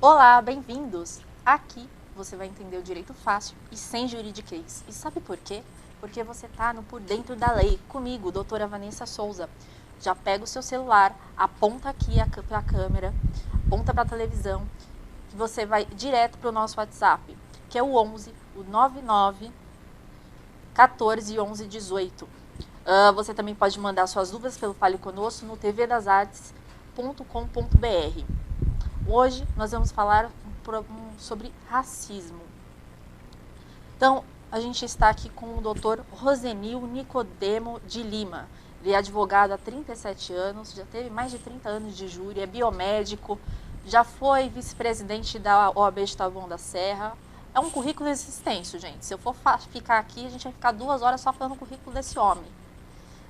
Olá, bem-vindos! Aqui você vai entender o direito fácil e sem juridiquês. E sabe por quê? Porque você está no Por Dentro da Lei, comigo, doutora Vanessa Souza. Já pega o seu celular, aponta aqui para a câmera, aponta para a televisão, que você vai direto para o nosso WhatsApp, que é o 11, o 99 14 11 18. Você também pode mandar suas dúvidas pelo Fale Conosco no tvdasartes.com.br. Hoje nós vamos falar sobre racismo. Então, a gente está aqui com o Dr. Rosenil Nicodemo de Lima. Ele é advogado há 37 anos, já teve mais de 30 anos de júri, é biomédico, já foi vice-presidente da OAB de Taboão da Serra. É um currículo extenso, gente. Se eu for ficar aqui, a gente vai ficar 2 horas só falando o currículo desse homem.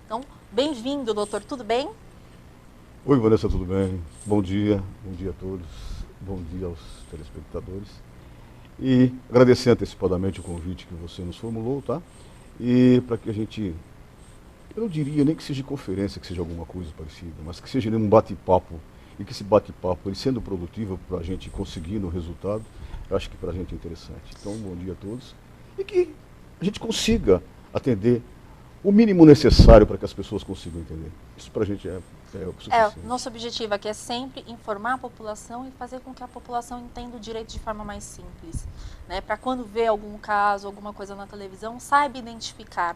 Então, bem-vindo, doutor. Tudo bem? Oi, Vanessa, tudo bem? Bom dia a todos, bom dia aos telespectadores. E agradecer antecipadamente o convite que você nos formulou, tá? E para que a gente, eu não diria nem que seja conferência, que seja alguma coisa parecida, mas que seja um bate-papo, e que esse bate-papo, ele sendo produtivo para a gente conseguir no resultado, eu acho que para a gente é interessante. Então, bom dia a todos. E que a gente consiga atender o mínimo necessário para que as pessoas consigam entender. Isso para a gente é o suficiente. Nosso objetivo aqui é sempre informar a população e fazer com que a população entenda o direito de forma mais simples, né? Para quando vê algum caso, alguma coisa na televisão, saiba identificar,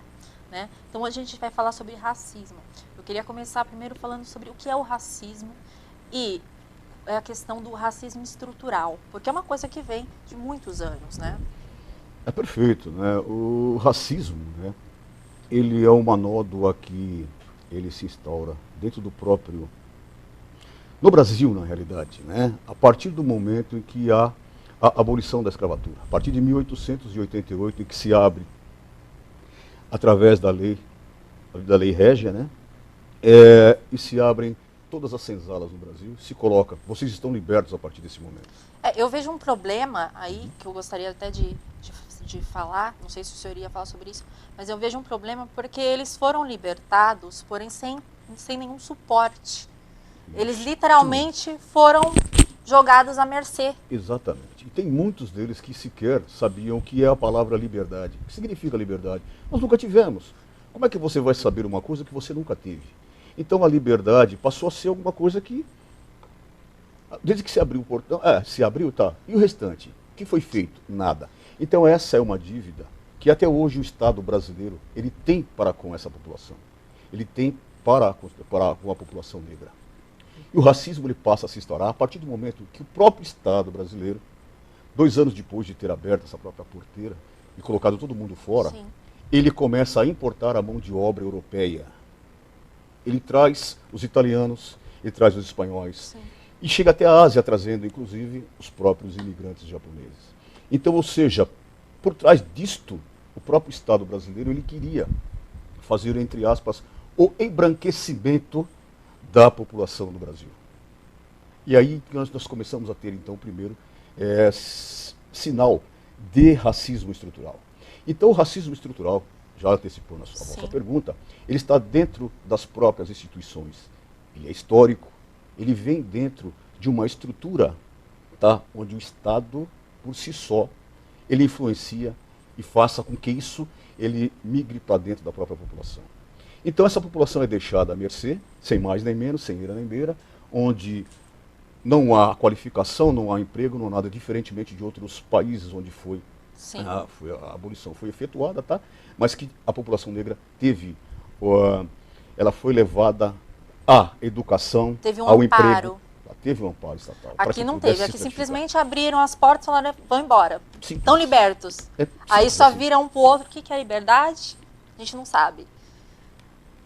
né? Então a gente vai falar sobre racismo. Eu queria começar primeiro falando sobre o que é o racismo e a questão do racismo estrutural, porque é uma coisa que vem de muitos anos, né? É perfeito, né? O racismo, né? Ele é uma nódoa que ele se instaura dentro do próprio, no Brasil, na realidade, né? A partir do momento em que há a abolição da escravatura, a partir de 1888, em que se abre, através da lei régia, né? E se abrem todas as senzalas no Brasil, se coloca, vocês estão libertos a partir desse momento. Eu vejo um problema aí, que eu gostaria até de falar, não sei se o senhor ia falar sobre isso, mas eu vejo um problema porque eles foram libertados, porém sem nenhum suporte. Eles literalmente foram jogados à mercê. Exatamente. E tem muitos deles que sequer sabiam o que é a palavra liberdade. O que significa liberdade? Nós nunca tivemos. Como é que você vai saber uma coisa que você nunca teve? Então a liberdade passou a ser alguma coisa que, desde que se abriu o portão, se abriu, tá. E o restante? O que foi feito? Nada. Então essa é uma dívida que até hoje o Estado brasileiro ele tem para com essa população. Ele tem para com a população negra. E o racismo ele passa a se instaurar a partir do momento que o próprio Estado brasileiro, 2 anos depois de ter aberto essa própria porteira e colocado todo mundo fora, Sim. ele começa a importar a mão de obra europeia. Ele traz os italianos, ele traz os espanhóis. Sim. E chega até a Ásia, trazendo inclusive os próprios imigrantes japoneses. Então, ou seja, por trás disto, o próprio Estado brasileiro ele queria fazer, entre aspas, o embranquecimento da população no Brasil. E aí nós começamos a ter, então, primeiro, sinal de racismo estrutural. Então, o racismo estrutural, já antecipando a vossa pergunta, ele está dentro das próprias instituições. Ele é histórico, ele vem dentro de uma estrutura, tá, onde o Estado, por si só, ele influencia e faça com que isso ele migre para dentro da própria população. Então essa população é deixada à mercê, sem mais nem menos, sem ira nem beira, onde não há qualificação, não há emprego, não há nada, diferentemente de outros países onde a abolição foi efetuada, tá? Mas que a população negra teve, ela foi levada à educação, teve um ao amparo. Emprego. Teve um amparo estatal. Aqui não teve, aqui simplesmente abriram as portas e falaram, vão embora. Estão libertos. Aí só vira um pro outro, o que é liberdade? A gente não sabe.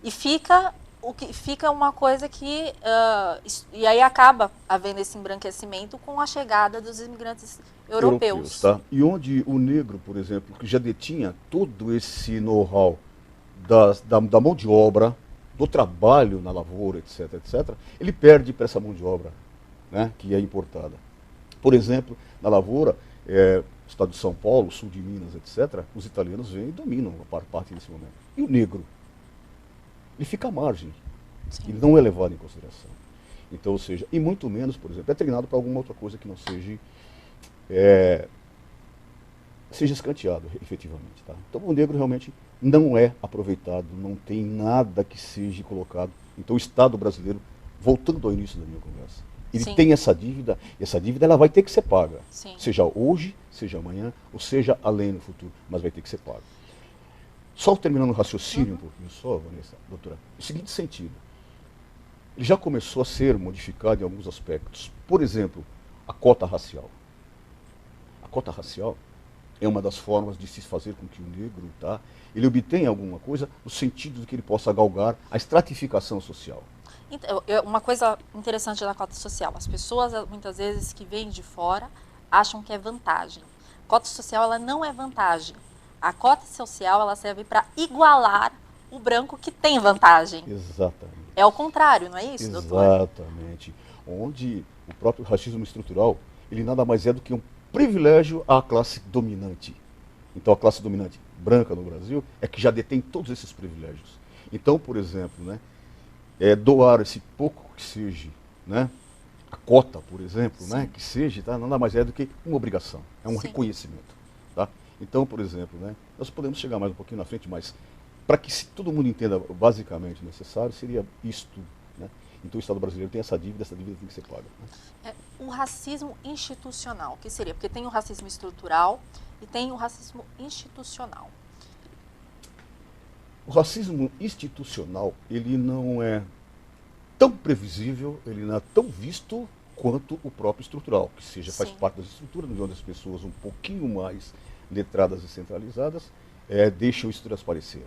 E fica uma coisa que... e aí acaba havendo esse embranquecimento com a chegada dos imigrantes europeus. Tá? E onde o negro, por exemplo, que já detinha todo esse know-how da mão de obra, do trabalho na lavoura, etc., etc., ele perde para essa mão de obra, né, que é importada. Por exemplo, na lavoura, estado de São Paulo, sul de Minas, etc., os italianos vêm e dominam a parte desse momento. E o negro? Ele fica à margem. Sim. Ele não é levado em consideração. Então, ou seja, e muito menos, por exemplo, é treinado para alguma outra coisa que não seja, é, seja escanteado, efetivamente. Tá? Então, o negro realmente não é aproveitado, não tem nada que seja colocado. Então, o Estado brasileiro, voltando ao início da minha conversa, ele Sim. tem essa dívida, e essa dívida ela vai ter que ser paga. Sim. Seja hoje, seja amanhã, ou seja além no futuro, mas vai ter que ser paga. Só terminando o raciocínio um pouquinho só, Vanessa, doutora, no seguinte sentido, ele já começou a ser modificado em alguns aspectos. Por exemplo, a cota racial. A cota racial é uma das formas de se fazer com que o negro, tá, ele obtenha alguma coisa no sentido de que ele possa galgar a estratificação social. Então, uma coisa interessante da cota social, as pessoas muitas vezes que vêm de fora acham que é vantagem. Cota social ela não é vantagem. A cota social ela serve para igualar o branco que tem vantagem. Exatamente. É o contrário, não é isso, doutor? Exatamente. Onde o próprio racismo estrutural, ele nada mais é do que um privilégio à classe dominante. Então a classe dominante branca no Brasil é que já detém todos esses privilégios. Então, por exemplo, né, doar esse pouco que seja, né, a cota, por exemplo, né, que seja, tá, nada mais é do que uma obrigação, é um Sim. reconhecimento. Tá? Então, por exemplo, né, nós podemos chegar mais um pouquinho na frente, mas para que todo mundo entenda basicamente necessário, seria isto. Né? Então o Estado brasileiro tem essa dívida tem que ser paga. Né? O racismo institucional, o que seria? Porque tem o racismo estrutural e tem o racismo institucional. O racismo institucional, ele não é tão previsível, ele não é tão visto quanto o próprio estrutural, que seja faz Sim. parte das estruturas, onde as pessoas um pouquinho mais letradas e centralizadas deixam isso transparecer.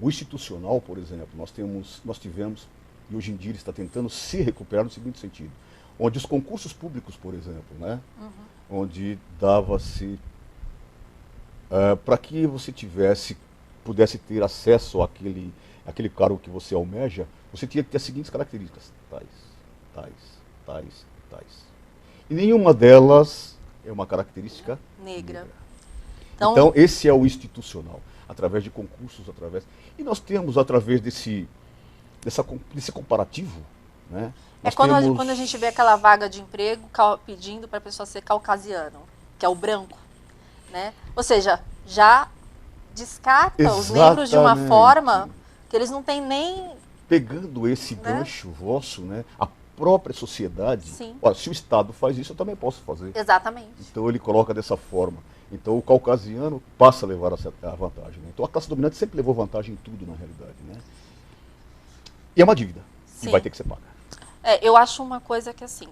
O institucional, por exemplo, nós tivemos, e hoje em dia ele está tentando se recuperar no seguinte sentido, onde os concursos públicos, por exemplo, né, onde dava-se, para que você pudesse ter acesso àquele cargo que você almeja, você tinha que ter as seguintes características, tais. E nenhuma delas é uma característica Negra. negra. Então, esse é o institucional, através de concursos, E nós temos, através desse comparativo, né? Quando a gente vê aquela vaga de emprego pedindo para a pessoa ser caucasiano, que é o branco, né? Ou seja, já descarta os negros de uma forma que eles não têm nem... Pegando esse gancho vosso, né? A própria sociedade, olha, se o Estado faz isso, eu também posso fazer. Exatamente. Então ele coloca dessa forma. Então o caucasiano passa a levar a vantagem. Né? Então a classe dominante sempre levou vantagem em tudo, na realidade. Né? E é uma dívida. Sim. E vai ter que ser paga. Eu acho uma coisa que assim,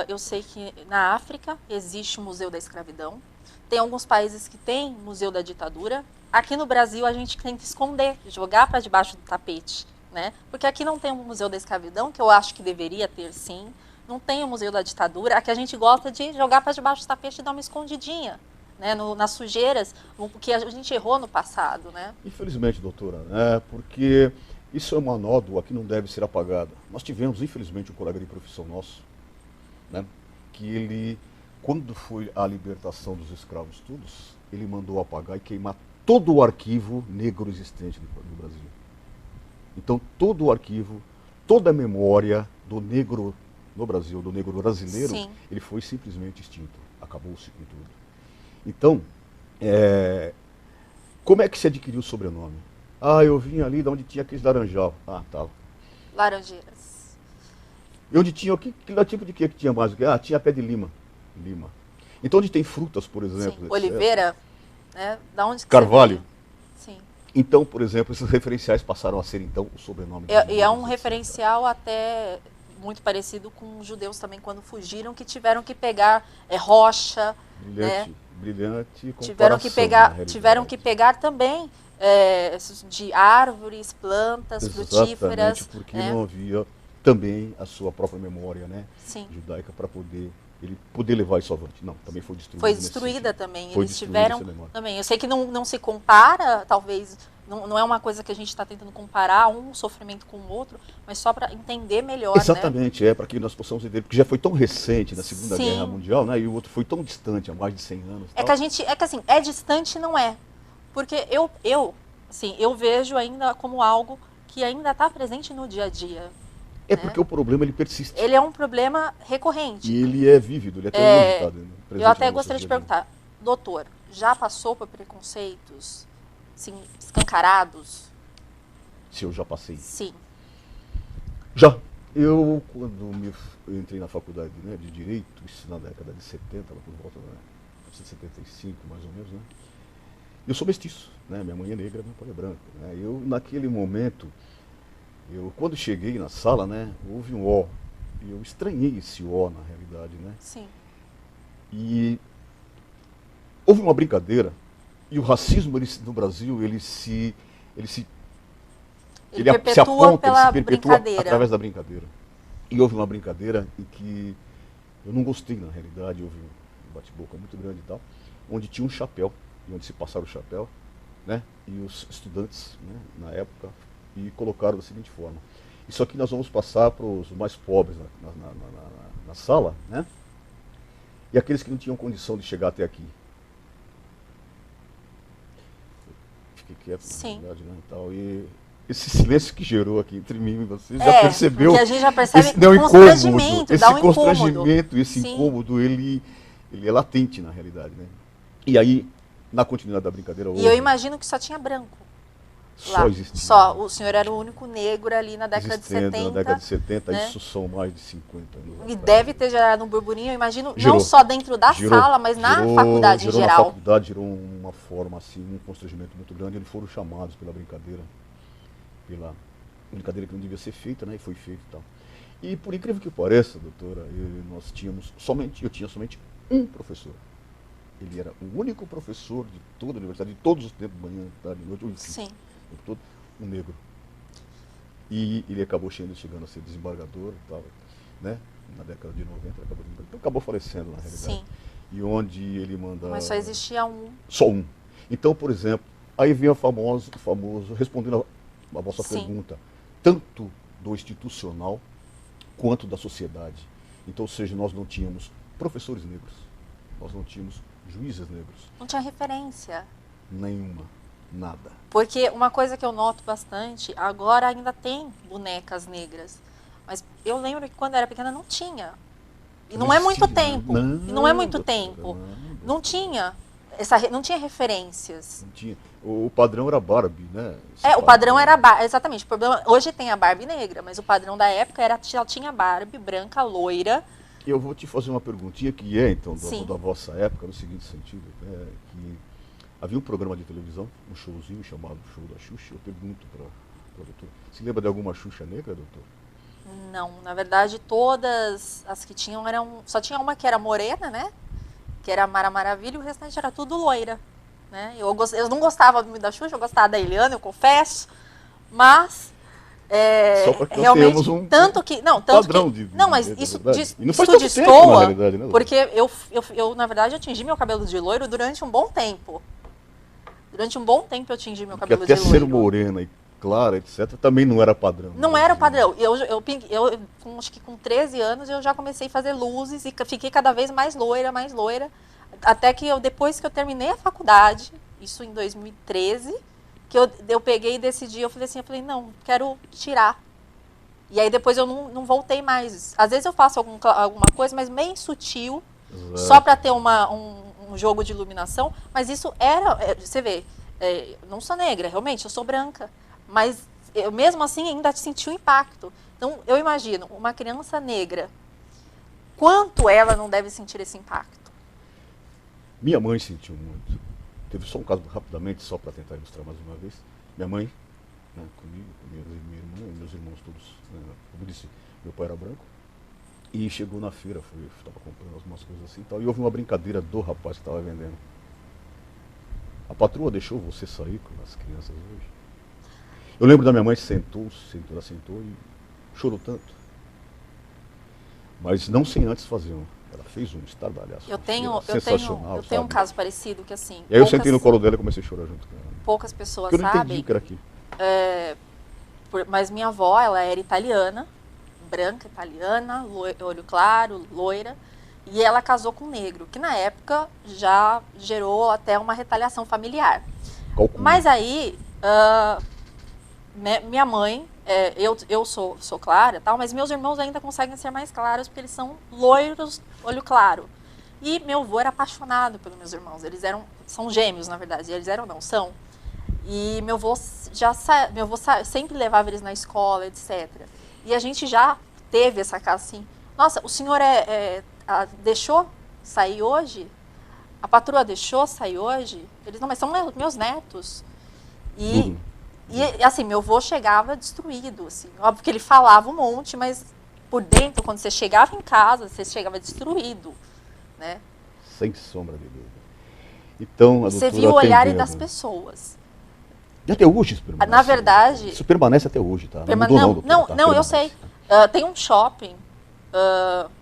eu sei que na África existe o Museu da Escravidão, tem alguns países que tem Museu da Ditadura. Aqui no Brasil a gente tenta esconder, jogar para debaixo do tapete. Né? Porque aqui não tem o Museu da Escravidão, que eu acho que deveria ter sim, não tem o Museu da Ditadura, aqui a gente gosta de jogar para debaixo do tapete e dar uma escondidinha, né? Nas sujeiras, o que a gente errou no passado. Né? Infelizmente, doutora, porque isso é uma nódoa que não deve ser apagada. Nós tivemos, infelizmente, um colega de profissão nosso, né, que ele, quando foi a libertação dos escravos todos, ele mandou apagar e queimar todo o arquivo negro existente no Brasil. Então, todo o arquivo, toda a memória do negro no Brasil, do negro brasileiro, Sim. ele foi simplesmente extinto. Acabou-se com tudo. Então, como é que se adquiriu o sobrenome? Eu vim ali de onde tinha aqueles laranjal. Tava. Laranjeiras. E onde tinha, que tipo de que tinha mais? Tinha pé de lima. Então, onde tem frutas, por exemplo. Sim. Oliveira, né? Da onde que Carvalho. Sim. Então, por exemplo, esses referenciais passaram a ser, então, o sobrenome. E é um referencial até muito parecido com os judeus também, quando fugiram, que tiveram que pegar rocha. Brilhante tiveram que pegar também de árvores, plantas, frutíferas. Porque não havia também a sua própria memória, né, Sim. judaica para ele poder levar isso avante. Não, também foi destruída. Foi destruída também. Eles tiveram também. Eu sei que não se compara, talvez, não é uma coisa que a gente está tentando comparar um sofrimento com o outro, mas só para entender melhor. Exatamente, né? para que nós possamos entender, porque já foi tão recente na Segunda Sim. Guerra Mundial, né, e o outro foi tão distante, há mais de 100 anos. Que assim, é distante, não é. Porque eu vejo ainda como algo que ainda está presente no dia a dia. É né? porque o problema ele persiste. Ele é um problema recorrente. E ele é vívido, ele até hoje está presente. Eu até na nossa gostaria de vida. perguntar, doutor, já passou por preconceitos, assim, escancarados? Se eu já passei. Sim. Já. Eu, quando eu entrei na faculdade, né, de Direito, isso na década de 70, lá por volta de 1975, mais ou menos, né? Eu sou mestiço, né? Minha mãe é negra, meu pai é branco. Né? Eu, naquele momento, quando cheguei na sala, né, houve um ó. E eu estranhei esse ó, na realidade, né? Sim. E houve uma brincadeira. E o racismo no Brasil, ele se perpetua aponta, pela ele se perpetua brincadeira. através da brincadeira. E houve uma brincadeira em que eu não gostei, na realidade, houve um bate-boca muito grande e tal, onde tinha um chapéu, e onde se passaram o chapéu, né? E os estudantes, né, na época, e colocaram da seguinte forma: isso aqui nós vamos passar para os mais pobres na sala, né? E aqueles que não tinham condição de chegar até aqui. Fiquei quieto, Sim. na verdade, né, e tal. E esse silêncio que gerou aqui entre mim e você já percebeu. Porque a gente já percebe esse, não, constrangimento, esse dá um constrangimento, esse Sim. incômodo, ele é latente na realidade, né? E aí, na continuidade da brincadeira, E eu imagino que só tinha branco. Só existia. Só, o senhor era o único negro ali na década de 70. Na década de 70, né? Isso são mais de 50 anos. E deve ter gerado um burburinho, eu imagino, Gerou. não só dentro da sala, mas na faculdade em geral. Na faculdade gerou uma forma, assim, um constrangimento muito grande. Eles foram chamados pela brincadeira que não devia ser feita, né? E foi feita e tal. E por incrível que pareça, doutora, eu tinha somente um professor. Ele era o único professor de toda a universidade, de todos os tempos, manhã, tarde, noite, enfim. Sim. Todo, um negro. E ele acabou chegando a ser desembargador e tal, né? Na década de 90 ele acabou desembargador. Então acabou falecendo, na realidade. Sim. E onde ele manda... Mas só existia um. Só um. Então, por exemplo, aí vem o famoso respondendo a vossa Sim. pergunta, tanto do institucional quanto da sociedade. Então, ou seja, nós não tínhamos professores negros, nós não tínhamos juízes negros. Não tinha referência. Nenhuma. Nada. Porque uma coisa que eu noto bastante, agora ainda tem bonecas negras. Mas eu lembro que quando eu era pequena não tinha. E não é muito tempo. E não é muito tempo. Não tinha. Não tinha referências. Não tinha. O padrão era Barbie, né? O padrão era Barbie. Exatamente. O problema, hoje tem a Barbie negra, mas o padrão da época ela tinha Barbie branca, loira. Eu vou te fazer uma perguntinha que é, então, da vossa época, no seguinte sentido, que havia um programa de televisão, um showzinho chamado Show da Xuxa. Eu pergunto para o doutor, se lembra de alguma Xuxa negra, doutor? Não, na verdade todas as que tinham só tinha uma que era morena, né? Que era a Mara Maravilha, e o restante era tudo loira, né? Eu não gostava muito da Xuxa, eu gostava da Eliana, eu confesso, mas só para que realmente nós tenhamos padrão de mas isso não faz tanto tempo, destoa, na realidade, né? porque eu na verdade atingi meu cabelo de loiro durante um bom tempo. Durante um bom tempo eu tingi meu cabelo de loiro. Até ser morena e clara, etc., também não era padrão. Não era o padrão. Acho que com 13 anos eu já comecei a fazer luzes e fiquei cada vez mais loira. Até que depois que eu terminei a faculdade, isso em 2013, que eu peguei e decidi, eu falei, não, quero tirar. E aí depois eu não voltei mais. Às vezes eu faço alguma coisa, mas bem sutil, Exato. Só para ter um jogo de iluminação. Mas isso você vê, não sou negra, realmente, eu sou branca. Mas eu mesmo assim ainda senti o impacto. Então eu imagino, uma criança negra, quanto ela não deve sentir esse impacto? Minha mãe sentiu muito. Teve só um caso rapidamente, só para tentar ilustrar mais uma vez. Minha mãe, né, comigo, minha irmã, meus irmãos todos, como eu disse, meu pai era branco. E chegou na feira, estava comprando algumas coisas assim e tal, e houve uma brincadeira do rapaz que estava vendendo. A patroa deixou você sair com as crianças hoje? Eu lembro da minha mãe ela sentou e chorou tanto. Mas não sem antes fazer ela fez um estardalhaço. Eu tenho um caso parecido que assim. E aí eu sentei no colo dela e comecei a chorar junto com ela. Poucas pessoas porque eu não sabem. entendi o que era aquilo. Mas minha avó, ela era italiana, branca, italiana, olho claro, loira, e ela casou com um negro, que na época já gerou até uma retaliação familiar. Calcula. Mas aí, minha mãe eu sou clara, tal, mas meus irmãos ainda conseguem ser mais claros porque eles são loiros, olho claro. E meu avô era apaixonado pelos meus irmãos. São gêmeos, na verdade. Eles não, são. E meu avô sempre levava eles na escola, etc. E a gente já teve essa casa assim. Nossa, o senhor deixou sair hoje? A patroa deixou sair hoje? Eles não, mas são meus netos. E assim, meu avô chegava destruído, assim. Óbvio que ele falava um monte, mas por dentro, quando você chegava em casa, você chegava destruído, né? Sem sombra de dúvida. Então, a você viu o olhar das pessoas. E até hoje isso permanece. Na verdade... Isso permanece até hoje, tá? Não mudou, doutora, não, eu sei. Tem um shopping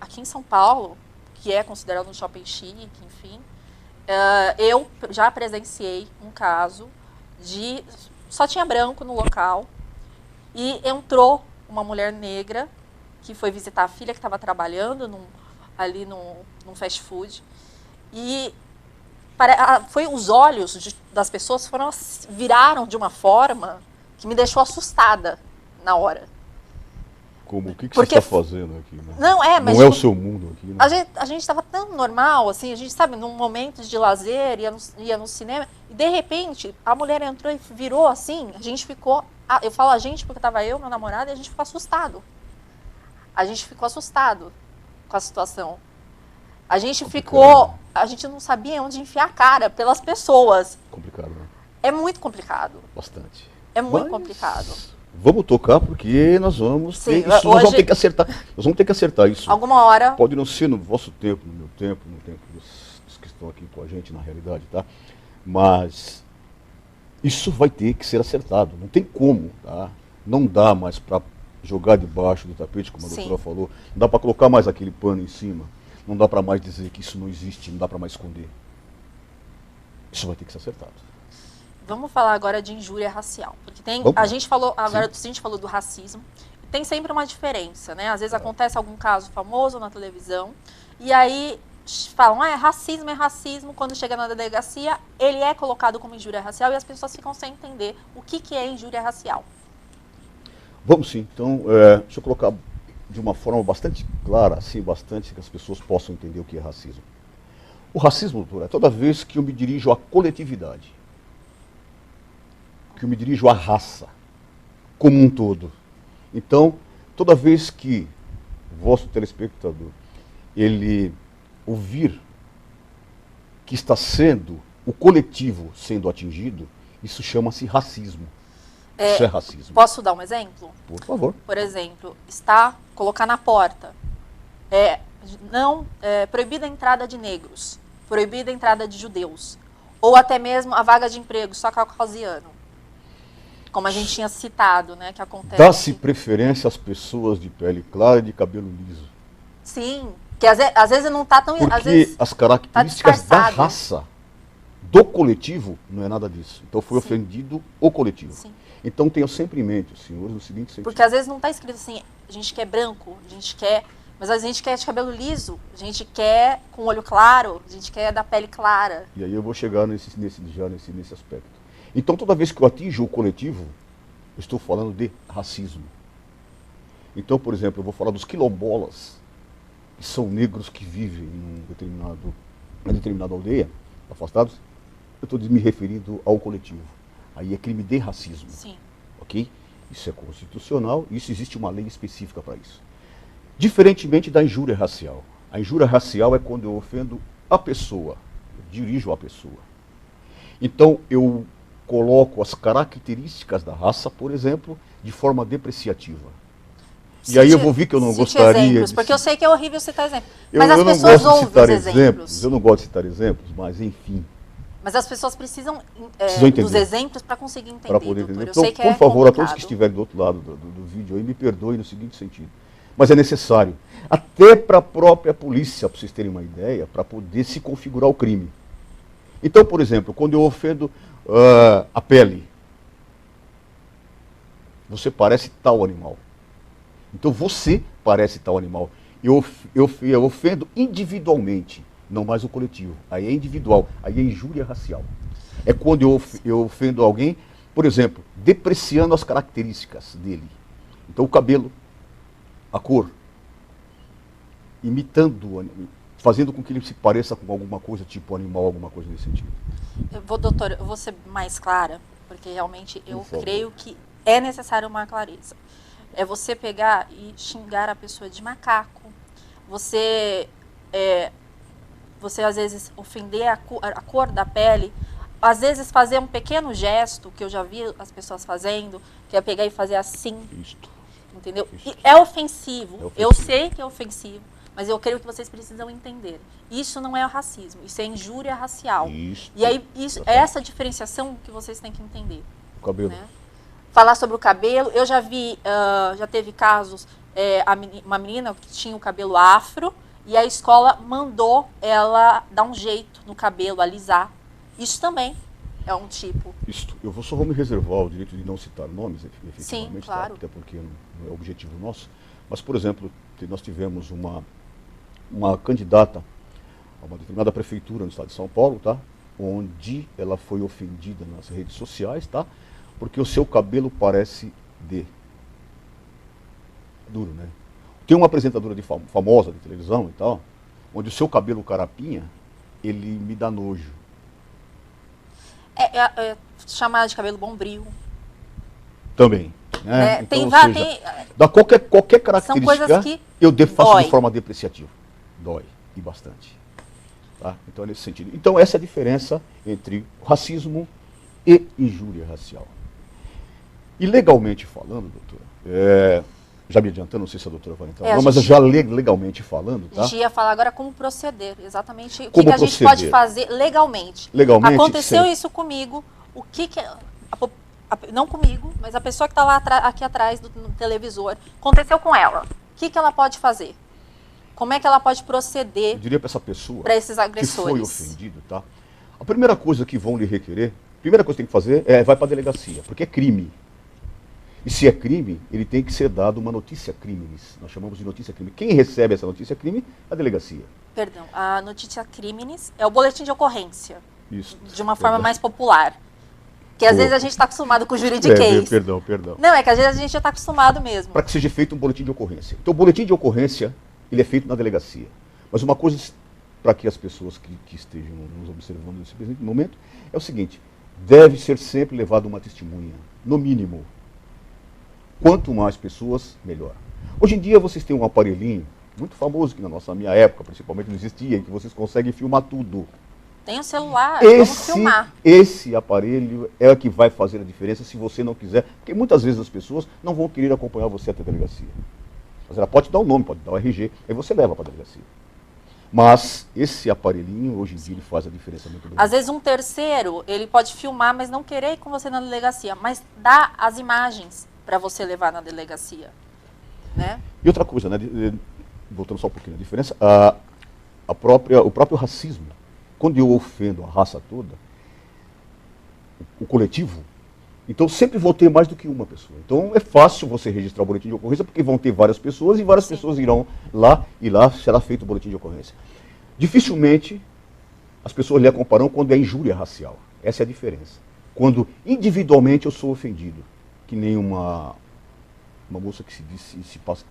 aqui em São Paulo, que é considerado um shopping chique, enfim. Eu já presenciei um caso de... Só tinha branco no local e entrou uma mulher negra que foi visitar a filha que estava trabalhando ali num fast food e os olhos das pessoas viraram de uma forma que me deixou assustada na hora. Como? O que você está fazendo aqui? Né? Mas não é o seu mundo aqui. Né? A gente estava tão normal, assim, a gente sabe, num momento de lazer, ia no cinema, e de repente a mulher entrou e virou assim, a gente ficou, eu falo a gente porque estava eu, meu namorado, e a gente ficou assustado. A gente ficou assustado com a situação. A gente não sabia onde enfiar a cara pelas pessoas. Complicado, né? É muito complicado. Bastante. É muito complicado. Vamos tocar porque nós vamos ter isso, nós vamos ter que acertar. Nós vamos ter que acertar isso. Alguma hora. Pode não ser no vosso tempo, no meu tempo, no tempo dos que estão aqui com a gente na realidade, tá? Mas isso vai ter que ser acertado. Não tem como, tá? Não dá mais para jogar debaixo do tapete, como a doutora falou. Não dá para colocar mais aquele pano em cima. Não dá para mais dizer que isso não existe, não dá para mais esconder. Isso vai ter que ser acertado. Vamos falar agora de injúria racial, porque a gente falou do racismo, e tem sempre uma diferença, né? Às vezes acontece algum caso famoso na televisão, e aí falam, é racismo, quando chega na delegacia, ele é colocado como injúria racial, e as pessoas ficam sem entender o que é injúria racial. Vamos sim, então, deixa eu colocar de uma forma bastante clara, assim, bastante que as pessoas possam entender o que é racismo. O racismo, doutora, é toda vez que eu me dirijo à coletividade, que eu me dirijo à raça, como um todo. Então, toda vez que o vosso telespectador, ele ouvir que está sendo o coletivo sendo atingido, isso chama-se racismo. Isso é racismo. Posso dar um exemplo? Por favor. Por exemplo, colocar na porta, proibida a entrada de negros, proibida a entrada de judeus, ou até mesmo a vaga de emprego, só caucasiano. Como a gente tinha citado, né, que acontece. Dá-se preferência às pessoas de pele clara e de cabelo liso. Sim, que às vezes não está tão... Porque às vezes as características da raça, do coletivo, não é nada disso. Então foi ofendido o coletivo. Sim. Então tenham sempre em mente, senhores, no seguinte sentido. Porque às vezes não está escrito assim, a gente quer branco, a gente quer... Mas a gente quer de cabelo liso, a gente quer com olho claro, a gente quer da pele clara. E aí eu vou chegar nesse aspecto. Então, toda vez que eu atinjo o coletivo, eu estou falando de racismo. Então, por exemplo, eu vou falar dos quilombolas, que são negros que vivem em uma determinada aldeia, afastados. Eu estou me referindo ao coletivo. Aí é crime de racismo. Sim. Ok? Isso é constitucional e existe uma lei específica para isso. Diferentemente da injúria racial. A injúria racial é quando eu ofendo a pessoa, eu dirijo a pessoa. Então, eu coloco as características da raça, por exemplo, de forma depreciativa. E aí eu vou ver que eu não gostaria... exemplos, porque eu sei que é horrível citar exemplos. Mas as pessoas ouvem os exemplos. Eu não gosto de citar exemplos, mas enfim. Mas as pessoas precisam dos exemplos para conseguir entender, para poder entender. Então, por favor, a todos que estiverem do outro lado do vídeo aí, me perdoem no seguinte sentido. Mas é necessário, até para a própria polícia, para vocês terem uma ideia, para poder se configurar o crime. Então, por exemplo, quando eu ofendo a pele, você parece tal animal. Então você parece tal animal. Eu ofendo individualmente, não mais o coletivo. Aí é individual, aí é injúria racial. É quando eu ofendo alguém, por exemplo, depreciando as características dele. Então o cabelo, a cor, imitando, fazendo com que ele se pareça com alguma coisa, tipo animal, alguma coisa nesse sentido. Doutor, eu vou ser mais clara, porque realmente eu Por favor. creio que é necessário uma clareza. É você pegar e xingar a pessoa de macaco, você às vezes ofender a cor da pele, às vezes fazer um pequeno gesto, que eu já vi as pessoas fazendo, que é pegar e fazer assim, Isto. entendeu? Isso. E é ofensivo. É ofensivo. Eu sei que é ofensivo, mas eu creio que vocês precisam entender. Isso não é racismo, isso é injúria racial. Isto. E aí, é essa diferenciação que vocês têm que entender. O cabelo. Né? Falar sobre o cabelo, eu já vi, já teve casos, uma menina que tinha o cabelo afro, e a escola mandou ela dar um jeito no cabelo, alisar. Isso também é um tipo. Isto. Eu só vou me reservar o direito de não citar nomes, efetivamente, Sim, claro. tá? Até porque não é objetivo nosso. Mas, por exemplo, nós tivemos uma candidata a uma determinada prefeitura no estado de São Paulo, tá? Onde ela foi ofendida nas redes sociais, tá? Porque o seu cabelo parece duro, né? Tem uma apresentadora famosa de televisão e tal, onde o seu cabelo carapinha, ele me dá nojo. Chamar de cabelo bombril. Também. Né? Então, Tem, ou seja, dá qualquer são coisas característica, que eu faço dói. de forma depreciativa. Dói, e bastante. Tá? Então é nesse sentido. Então essa é a diferença entre racismo e injúria racial. E legalmente falando, doutora, já me adiantando, não sei se a doutora vai entrar, mas já legalmente falando, tá? A gente ia falar agora como proceder, exatamente o Como que a gente pode fazer legalmente. Legalmente, aconteceu isso comigo, o que não comigo, mas a pessoa que está lá aqui atrás do televisor, aconteceu com ela. O que ela pode fazer? Como é que ela pode proceder? Eu diria para essa pessoa para esses agressores que foi ofendido, tá? A primeira coisa que vão lhe requerer, a primeira coisa que tem que fazer vai para a delegacia, porque é crime. E se é crime, ele tem que ser dado uma notícia crimes. Nós chamamos de notícia crime. Quem recebe essa notícia crime é a delegacia. Perdão, a notícia crimes é o boletim de ocorrência. Isso. De uma forma mais popular. Que às vezes a gente está acostumado com o juridiquês. Perdão. Não, é que às vezes a gente já está acostumado mesmo. Para que seja feito um boletim de ocorrência. Então o boletim de ocorrência, ele é feito na delegacia. Mas uma coisa para que as pessoas que estejam nos observando nesse presente momento é o seguinte: deve ser sempre levada uma testemunha, no mínimo. Quanto mais pessoas, melhor. Hoje em dia vocês têm um aparelhinho muito famoso, que na minha época principalmente não existia, em que vocês conseguem filmar tudo. Tem o celular, vamos filmar. Esse aparelho é o que vai fazer a diferença se você não quiser, porque muitas vezes as pessoas não vão querer acompanhar você até a delegacia. Mas ela pode dar o nome, pode dar o RG, aí você leva para a delegacia. Mas esse aparelhinho, hoje em dia, ele faz a diferença muito grande. Às vezes um terceiro, ele pode filmar, mas não querer ir com você na delegacia, mas dá as imagens para você levar na delegacia, né? E outra coisa, né, voltando só um pouquinho a diferença, o próprio racismo, quando eu ofendo a raça toda, o coletivo, então sempre vou ter mais do que uma pessoa. Então é fácil você registrar o boletim de ocorrência, porque vão ter várias pessoas e várias pessoas irão lá e lá será feito o boletim de ocorrência. Dificilmente as pessoas lhe acompanharão quando é injúria racial. Essa é a diferença. Quando individualmente eu sou ofendido, que nem uma moça que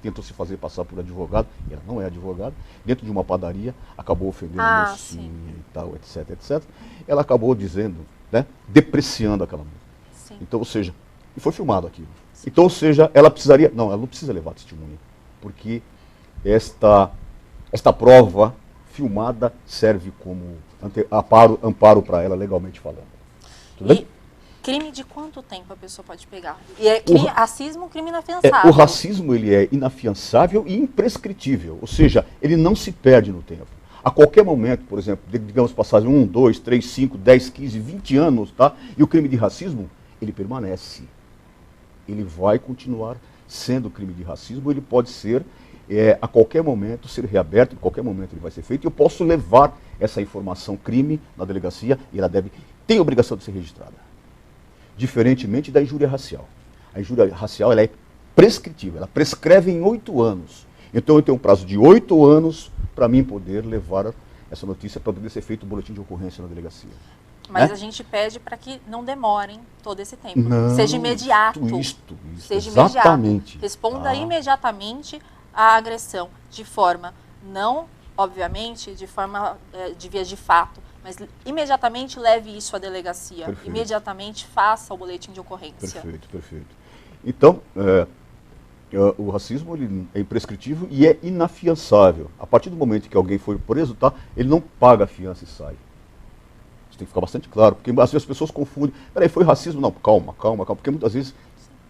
tenta se fazer passar por advogado, e ela não é advogada, dentro de uma padaria, acabou ofendendo a mocinha e tal, etc, etc. Ela acabou dizendo, né, depreciando aquela moça. Sim. Então, ou seja, e foi filmado aquilo. Sim. Então, ou seja, ela não precisa levar testemunha, porque esta prova filmada serve como amparo para ela, legalmente falando. Tudo bem? Crime de quanto tempo a pessoa pode pegar? E racismo, crime inafiançável. O racismo, ele é inafiançável e imprescritível, ou seja, ele não se perde no tempo. A qualquer momento, por exemplo, digamos passagem 1, 2, 3, 5, 10, 15, 20 anos, tá? E o crime de racismo, ele permanece. Ele vai continuar sendo crime de racismo, ele pode ser, a qualquer momento, ser reaberto, em qualquer momento ele vai ser feito, e eu posso levar essa informação crime na delegacia, e ela tem a obrigação de ser registrada. Diferentemente da injúria racial. A injúria racial, ela é prescritível, ela prescreve em 8 anos. Então eu tenho um prazo de 8 anos para mim poder levar essa notícia, para poder ser feito o boletim de ocorrência na delegacia. Mas né? a gente pede para que não demorem todo esse tempo. Não, Seja imediato. Isto, Seja exatamente. imediato. Responda Tá. imediatamente à agressão, de forma não, obviamente, de forma de via de fato, mas imediatamente leve isso à delegacia. Perfeito. Imediatamente faça o boletim de ocorrência. Perfeito, perfeito. Então, o racismo ele é imprescritível e é inafiançável. A partir do momento que alguém for preso, tá, ele não paga a fiança e sai. Isso tem que ficar bastante claro, porque às vezes as pessoas confundem. Peraí, foi racismo? Não, calma, porque muitas vezes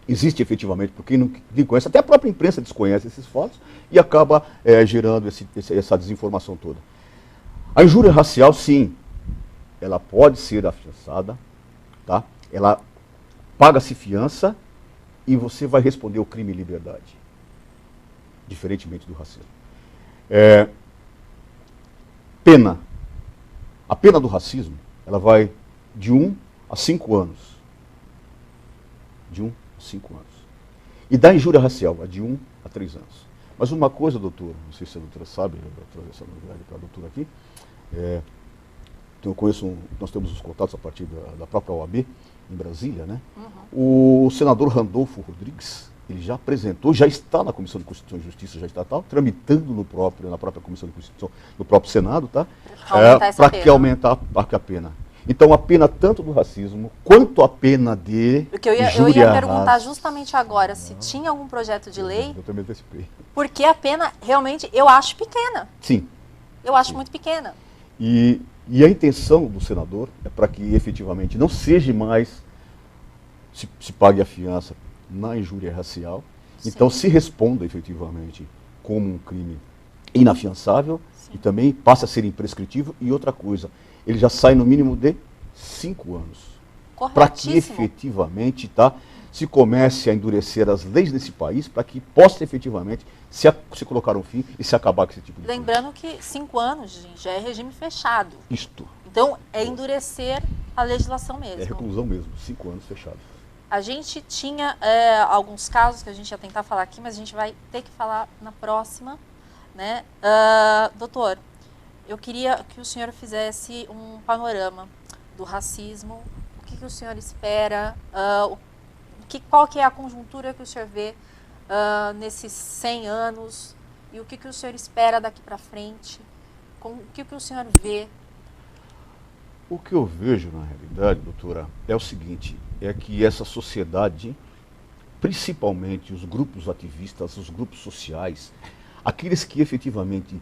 existe efetivamente, porque ninguém conhece, até a própria imprensa desconhece esses fatos e acaba gerando essa desinformação toda. A injúria racial, sim, ela pode ser afiançada, tá? Ela paga-se fiança e você vai responder o crime em liberdade, diferentemente do racismo. Pena. A pena do racismo, ela vai de 1 a 5 anos. De 1 a 5 anos. E da injúria racial, é de 1 a 3 anos. Mas uma coisa, doutor, não sei se a doutora sabe, eu vou trazer essa novidade para a doutora aqui, eu conheço, nós temos os contatos a partir da própria OAB, em Brasília, né? Uhum. O senador Randolfo Rodrigues, ele já apresentou, já está na Comissão de Constituição e Justiça, já está tramitando na própria Comissão de Constituição, no próprio Senado, tá? Para que aumentar a pena. Então a pena tanto do racismo, quanto a pena de Porque eu ia perguntar justamente agora se tinha algum projeto de lei, eu também antecipei. Porque a pena realmente eu acho pequena. Sim. Eu acho muito pequena. E a intenção do senador é para que efetivamente não seja mais se pague a fiança na injúria racial. Sim. Então se responda efetivamente como um crime inafiançável. Sim. E também passa a ser imprescritível. E outra coisa, ele já sai no mínimo de 5 anos. Para que efetivamente se comece a endurecer as leis desse país, para que possa efetivamente se colocar um fim e se acabar com esse tipo de coisa. Lembrando que 5 anos, gente, já é regime fechado. Isto. Então, é endurecer a legislação mesmo. É reclusão mesmo, 5 anos fechado. A gente tinha alguns casos que a gente ia tentar falar aqui, mas a gente vai ter que falar na próxima, né? Doutor, eu queria que o senhor fizesse um panorama do racismo. O que o senhor espera? Qual que é a conjuntura que o senhor vê nesses 100 anos? E o que o senhor espera daqui para frente? O que o senhor vê? O que eu vejo, na realidade, doutora, é o seguinte, é que essa sociedade, principalmente os grupos ativistas, os grupos sociais, aqueles que efetivamente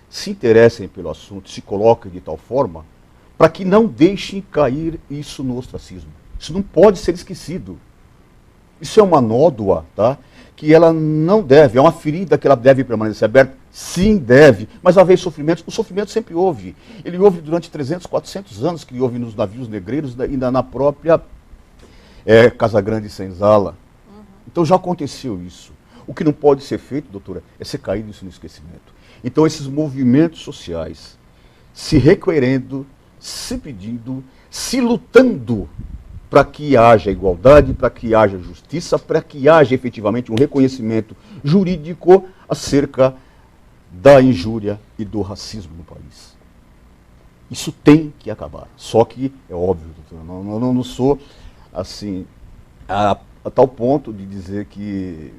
se interessem pelo assunto, se coloquem de tal forma, para que não deixem cair isso no ostracismo. Isso não pode ser esquecido. Isso é uma nódoa, tá? Que ela não deve, é uma ferida que ela deve permanecer aberta. Sim, deve, mas haver sofrimento, o sofrimento sempre houve. Ele houve durante 300, 400 anos, que houve nos navios negreiros, ainda na própria Casa Grande e Senzala. Uhum. Então já aconteceu isso. O que não pode ser feito, doutora, é ser caído isso no esquecimento. Então esses movimentos sociais, se requerendo, se pedindo, se lutando para que haja igualdade, para que haja justiça, para que haja efetivamente um reconhecimento jurídico acerca da injúria e do racismo no país. Isso tem que acabar. Só que, é óbvio, doutor, não sou assim, a tal ponto de dizer que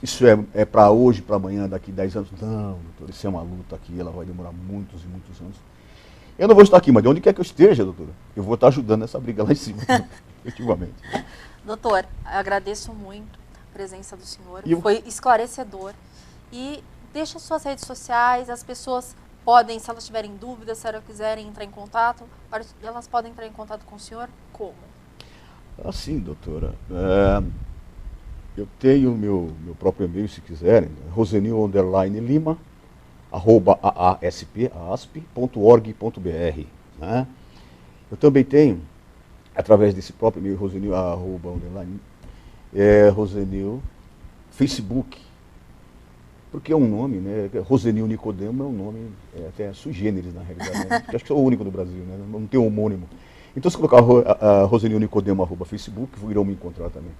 isso é para hoje, para amanhã, daqui 10 anos. Não, doutor, isso é uma luta aqui, ela vai demorar muitos e muitos anos. Eu não vou estar aqui, mas de onde quer que eu esteja, doutora, eu vou estar ajudando nessa briga lá em cima, efetivamente. Doutor, agradeço muito a presença do senhor, foi esclarecedor. E deixa suas redes sociais, as pessoas podem, se elas tiverem dúvidas, se elas quiserem entrar em contato, elas podem entrar em contato com o senhor como? Assim, doutora, eu tenho meu próprio e-mail, se quiserem, rosenil_lima, @asp.org.br, né? Eu também tenho, através desse próprio e-mail, rosenil, rosenil, Facebook, porque é um nome, né? Rosenil Nicodemo é um nome até sui generis, na realidade, né? Acho que sou o único no Brasil, né? Não tem um homônimo. Então, se colocar Rosenil Nicodemo @Facebook, irão me encontrar também.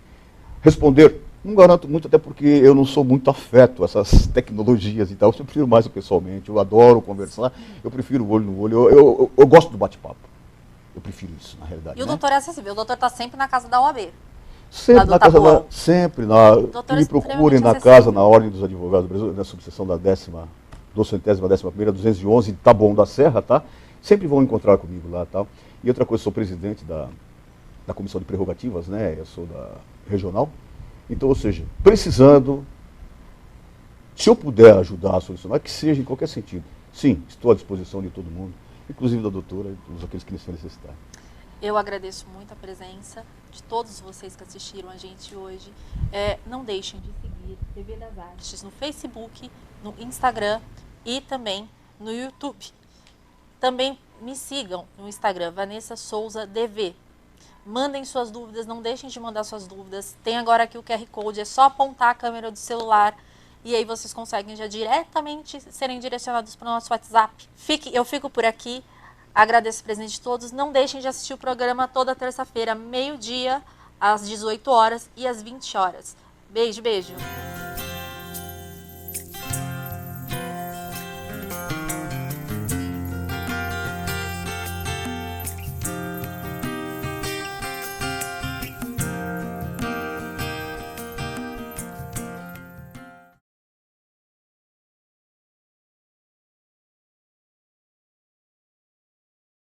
Responder, não garanto muito, até porque eu não sou muito afeto a essas tecnologias e tal, eu prefiro mais pessoalmente, eu adoro conversar, eu prefiro olho no olho, eu gosto do bate-papo. Eu prefiro isso, na realidade. E o né? doutor é acessível, o doutor está sempre na casa da OAB. Sempre do na casa Taboão. sempre na. Doutor Me é procurem extremamente na acessível. casa, na Ordem dos Advogados do Brasil, na subseção da 211ª, 211, Taboão da Serra, tá? Sempre vão encontrar comigo lá, tal. E outra coisa, sou presidente da Comissão de Prerrogativas, né? Eu sou da regional. Então, ou seja, precisando, se eu puder ajudar a solucionar, que seja em qualquer sentido. Sim, estou à disposição de todo mundo, inclusive da doutora e todos aqueles que necessitarem. Eu agradeço muito a presença de todos vocês que assistiram a gente hoje. Não deixem de seguir TV das Artes no Facebook, no Instagram e também no YouTube. Também me sigam no Instagram, Vanessa Souza DV. Mandem suas dúvidas, não deixem de mandar suas dúvidas. Tem agora aqui o QR Code, é só apontar a câmera do celular e aí vocês conseguem já diretamente serem direcionados para o nosso WhatsApp. Eu fico por aqui. Agradeço a presença de todos. Não deixem de assistir o programa toda terça-feira, meio-dia, às 18 horas e às 20 horas. Beijo, beijo.